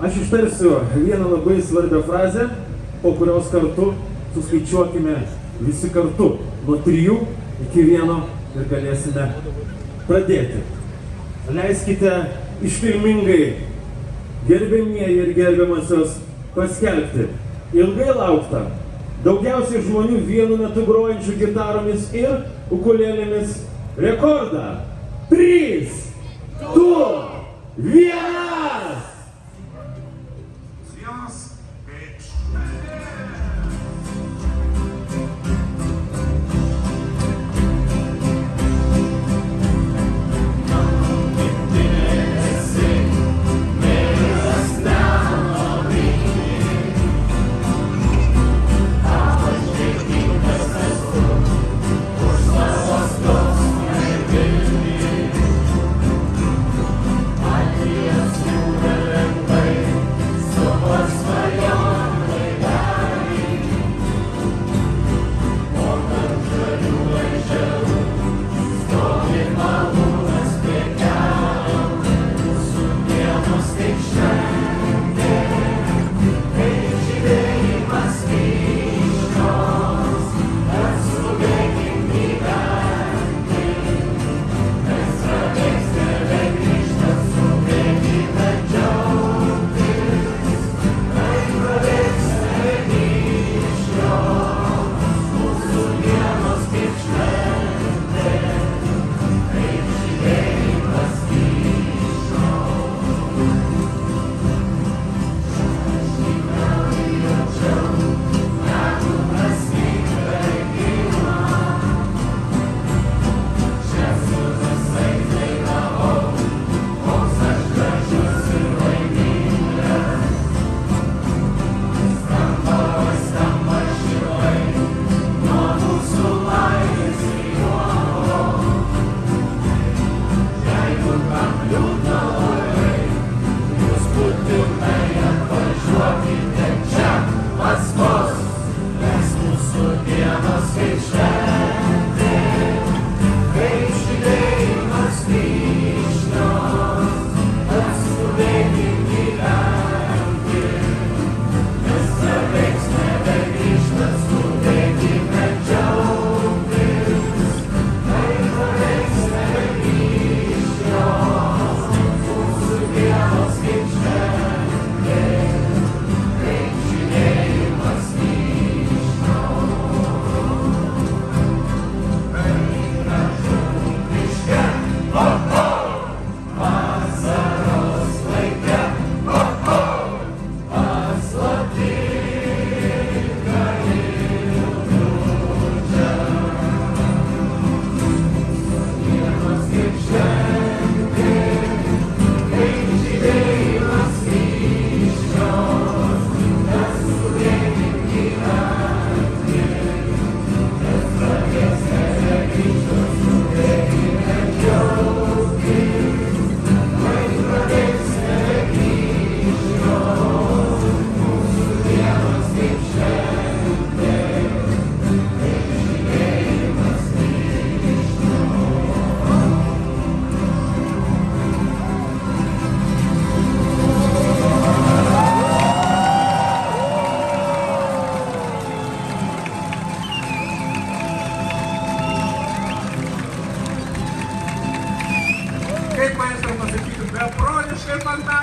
Aš ištarsiu vieną labai svarbią frazę, po kurios kartu suskaičiuokime visi kartu nuo 3 iki 1 ir galėsime pradėti. Leiskite iškilmingai, gerbėmieji ir gerbiamasios, paskelbti ilgai lauktą, daugiausiai žmonių vienu metu grojančių gitaromis ir ukulėlėmis rekordą. 3, 2, 1! Take